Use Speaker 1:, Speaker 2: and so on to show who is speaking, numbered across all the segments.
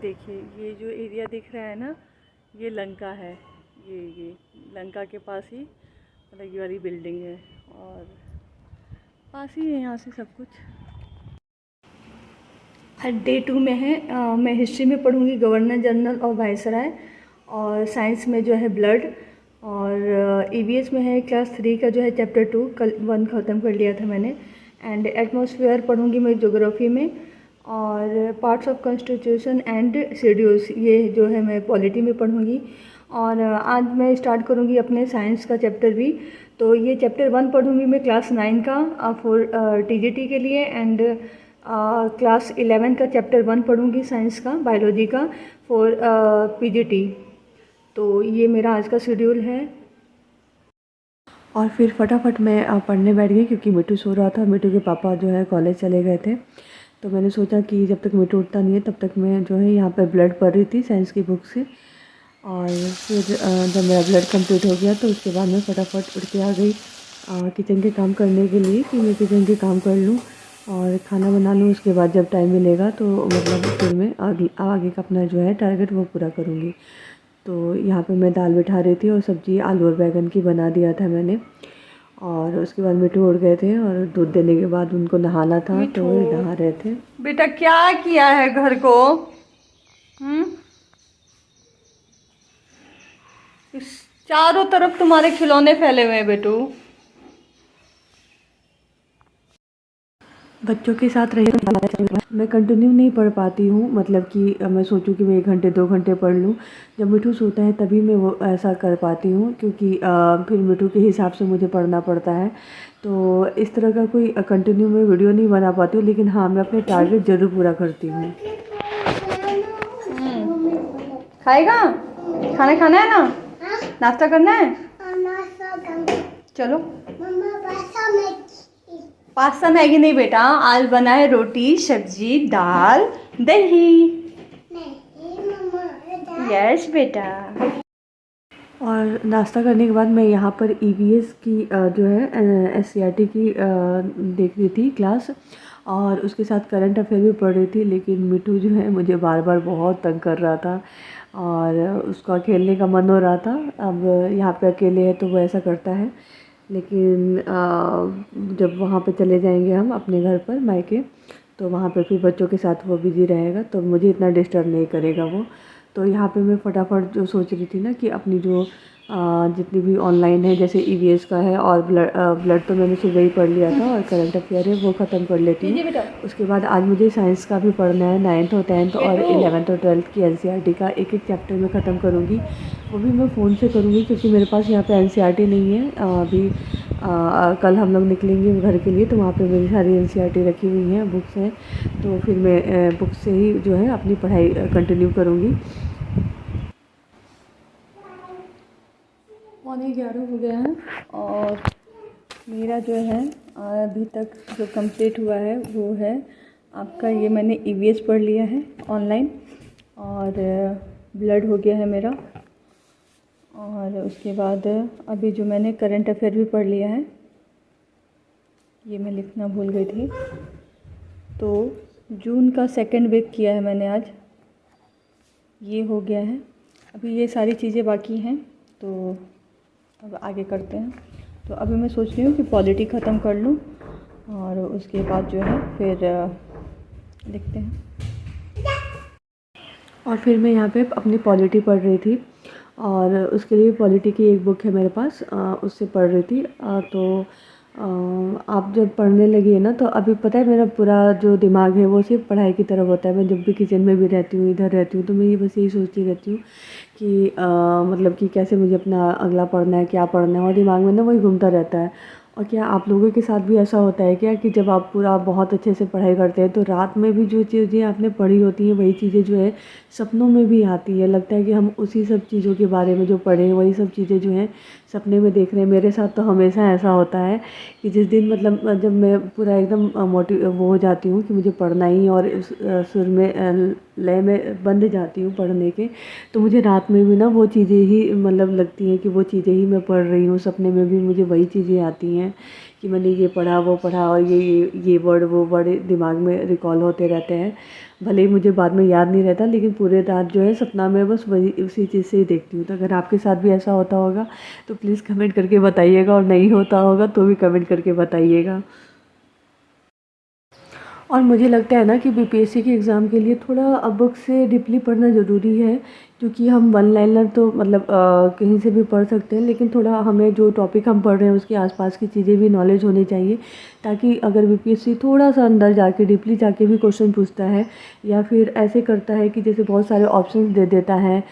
Speaker 1: देखिए, ये जो एरिया दिख रहा है ना, ये लंका है। ये लंका के पास ही मतलब ये वाली बिल्डिंग है और पास ही है यहाँ से सब कुछ। डे 2 में है। मैं हिस्ट्री में पढ़ूँगी गवर्नर जनरल और वायसराय, और साइंस में जो है ब्लड, और ईवीएस में है क्लास 3 का जो है चैप्टर 2, कल 1 ख़त्म कर लिया था मैंने। एंड एटमॉस्फेयर पढ़ूँगी मैं ज्योग्राफी में, और parts of constitution and schedules ये जो है मैं पॉलिटी में पढ़ूँगी। और आज मैं स्टार्ट करूँगी अपने साइंस का चैप्टर भी। तो ये चैप्टर 1 पढ़ूँगी मैं क्लास 9 का फॉर टीजीटी के लिए, एंड क्लास 11 का चैप्टर 1 पढ़ूँगी साइंस का, बायोलॉजी का, फॉर पीजीटी। तो ये मेरा आज का शेड्यूल है। और फिर फटाफट मैं पढ़ने बैठ गई क्योंकि मिट्टू सो रहा था। मिट्टू के पापा जो है कॉलेज चले गए थे, तो मैंने सोचा कि जब तक मिट्टू उठता नहीं है तब तक मैं जो है यहाँ पर ब्लड पढ़ रही थी साइंस की बुक से। और फिर जब मेरा ब्लड कंप्लीट हो गया तो उसके बाद मैं फटाफट उठ के आ गई किचन के काम करने के लिए, कि मैं किचन के काम कर लूँ और खाना बना लूँ। उसके बाद जब टाइम मिलेगा तो मतलब फिर मैं आगे का अपना जो है टारगेट वो पूरा करूँगी। तो यहाँ पे मैं दाल बिठा रही थी और सब्ज़ी आलू और बैंगन की बना दिया था मैंने। और उसके बाद मिट्टू उठ गए थे और दूध देने के बाद उनको नहाना था, तो वो नहा रहे थे। बेटा क्या किया है घर को? इस चारों तरफ तुम्हारे खिलौने फैले हुए हैं बेटू। बच्चों के साथ रही मैं कंटिन्यू नहीं पढ़ पाती हूँ, मतलब कि मैं सोचूं कि मैं 1 घंटे 2 घंटे पढ़ लूँ। जब मिठू सोता है तभी मैं वो ऐसा कर पाती हूँ, क्योंकि फिर मिठू के हिसाब से मुझे पढ़ना पड़ता है। तो इस तरह का कोई कंटिन्यू मैं वीडियो नहीं बना पाती हूँ, लेकिन हाँ मैं अपने टारगेट ज़रूर पूरा करती हूँ। खाएगा? खाना खाना है ना? नाश्ता करना है? चलो। पास्ता मैगी नहीं बेटा, आज बना है रोटी सब्जी दाल दही। यस बेटा। और नाश्ता करने के बाद मैं यहाँ पर ईवीएस की जो है एससीईआरटी की देख रही थी क्लास, और उसके साथ करंट अफेयर भी पढ़ रही थी। लेकिन मिठू जो है मुझे बार बार बहुत तंग कर रहा था और उसका खेलने का मन हो रहा था। अब यहाँ पे अकेले है तो वो ऐसा करता है, लेकिन जब वहाँ पे चले जाएंगे हम अपने घर पर मायके, तो वहाँ पे फिर बच्चों के साथ वो बिज़ी रहेगा, तो मुझे इतना डिस्टर्ब नहीं करेगा वो। तो यहाँ पे मैं फटाफट जो सोच रही थी ना कि अपनी जो जितनी भी ऑनलाइन है, जैसे ईवीएस का है और ब्लड तो मैंने सुबह ही पढ़ लिया था, और करंट अफेयर है वो ख़त्म कर लेती हूँ। उसके बाद आज मुझे साइंस का भी पढ़ना है, 9th और 10th और 11th और 12th की एनसीईआरटी का एक एक चैप्टर में ख़त्म करूँगी। वो भी मैं फ़ोन से करूँगी क्योंकि मेरे पास यहाँ पे एनसीईआरटी नहीं है अभी। कल हम लोग निकलेंगे घर के लिए, तो वहाँ पे मेरी सारी एनसीईआरटी रखी हुई हैं, बुक्स हैं, तो फिर मैं बुक से ही जो है अपनी पढ़ाई कंटिन्यू करूँगी। 11:15 हो गया है और मेरा जो है अभी तक जो कंप्लीट हुआ है वो है आपका, ये मैंने ईवीएस पढ़ लिया है ऑनलाइन, और ब्लड हो गया है मेरा, और उसके बाद अभी जो मैंने करंट अफेयर भी पढ़ लिया है, ये मैं लिखना भूल गई थी। तो जून का 2nd वीक किया है मैंने आज, ये हो गया है। अभी ये सारी चीज़ें बाकी हैं, तो अब आगे करते हैं। तो अभी मैं सोच रही हूँ कि पॉलिटी ख़त्म कर लूँ और उसके बाद जो है फिर देखते हैं। और फिर मैं यहाँ पे अपनी पॉलिटी पढ़ रही थी, और उसके लिए पॉलिटी की एक बुक है मेरे पास, उससे पढ़ रही थी। तो आप जब पढ़ने लगी है ना, तो अभी पता है मेरा पूरा जो दिमाग है वो सिर्फ पढ़ाई की तरफ होता है। मैं जब भी किचन में भी रहती हूँ, इधर रहती हूँ, तो मैं ये बस यही सोचती रहती हूँ कि मतलब कि कैसे मुझे अपना अगला पढ़ना है, क्या पढ़ना है, और दिमाग में ना वही घूमता रहता है। और क्या आप लोगों के साथ भी ऐसा होता है क्या कि जब आप पूरा बहुत अच्छे से पढ़ाई करते हैं तो रात में भी जो चीज़ें आपने पढ़ी होती हैं वही चीज़ें जो है सपनों में भी आती है? लगता है कि हम उसी सब चीज़ों के बारे में जो पढ़े हैं वही सब चीज़ें जो हैं सपने में देख रहे हैं। मेरे साथ तो हमेशा ऐसा होता है कि जिस दिन मतलब जब मैं पूरा एकदम वो हो जाती हूँ कि मुझे पढ़ना ही, और इस सुर में लय में बंध जाती हूँ पढ़ने के, तो मुझे रात में भी ना वो चीज़ें ही मतलब लगती हैं कि वो चीज़ें ही मैं पढ़ रही हूँ। सपने में भी मुझे वही चीज़ें आती हैं कि मैंने ये पढ़ा वो पढ़ा, और ये वर्ड वो वर्ड दिमाग में रिकॉल होते रहते हैं। भले ही मुझे बाद में याद नहीं रहता, लेकिन पूरे रात जो है सपना में बस वही उसी चीज़ से ही देखती हूँ। तो अगर आपके साथ भी ऐसा होता होगा तो प्लीज़ कमेंट करके बताइएगा, और नहीं होता होगा तो भी कमेंट करके बताइएगा। और मुझे लगता है ना कि बीपीएससी के एग्ज़ाम के लिए थोड़ा बुक से डीपली पढ़ना ज़रूरी है, क्योंकि हम वन लाइनर तो मतलब कहीं से भी पढ़ सकते हैं, लेकिन थोड़ा हमें जो टॉपिक हम पढ़ रहे हैं उसके आसपास की चीज़ें भी नॉलेज होनी चाहिए, ताकि अगर बीपीएससी थोड़ा सा अंदर जाके डीपली जाके भी क्वेश्चन पूछता है, या फिर ऐसे करता है कि जैसे बहुत सारे ऑप्शंस दे देता है,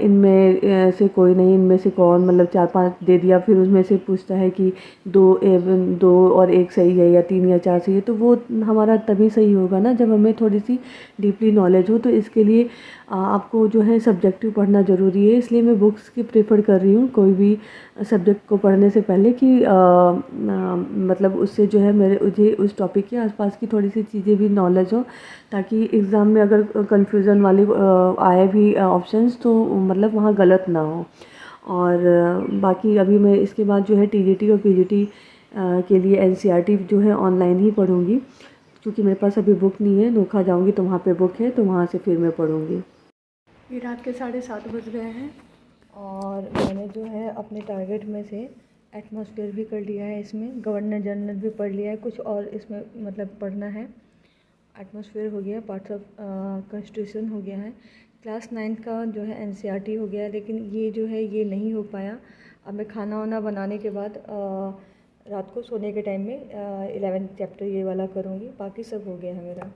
Speaker 1: इनमें से कोई नहीं, इनमें से कौन, मतलब 4-5 दे दिया, फिर उसमें से पूछता है कि दो और एक सही है या 3 या 4 सही है, तो वो हमारा तभी सही होगा ना जब हमें थोड़ी सी डीपली नॉलेज हो। तो इसके लिए आपको जो है सब्जेक्टिव पढ़ना ज़रूरी है, इसलिए मैं बुक्स की प्रेफर कर रही हूँ कोई भी सब्जेक्ट को पढ़ने से पहले, कि मतलब उससे जो है मुझे उस टॉपिक के आसपास की थोड़ी सी चीज़ें भी नॉलेज हो, ताकि एग्ज़ाम में अगर कंफ्यूजन वाले आए भी ऑप्शंस तो मतलब वहाँ गलत ना हो। और बाकी अभी मैं इसके बाद जो है टीजीटी और पीजीटी के लिए एनसीईआरटी जो है ऑनलाइन ही पढ़ूँगी, क्योंकि मेरे पास अभी बुक नहीं है। नोखा जाऊँगी तो वहाँ पे बुक है, तो वहाँ से फिर मैं पढ़ूँगी। ये रात के 7:30 बज गए हैं, और मैंने जो है अपने टारगेट में से एटमॉस्फेयर भी कर लिया है, इसमें गवर्नर जनरल भी पढ़ लिया है, कुछ और इसमें मतलब पढ़ना है। एटमॉस्फेयर हो गया, पार्ट्स ऑफ कॉन्स्टिट्यूशन हो गया है, क्लास 9 का जो है एनसीईआरटी हो गया, लेकिन ये जो है ये नहीं हो पाया। अब मैं खाना वाना बनाने के बाद रात को सोने के टाइम में 11th चैप्टर ये वाला करूँगी, बाकी सब हो गया है मेरा।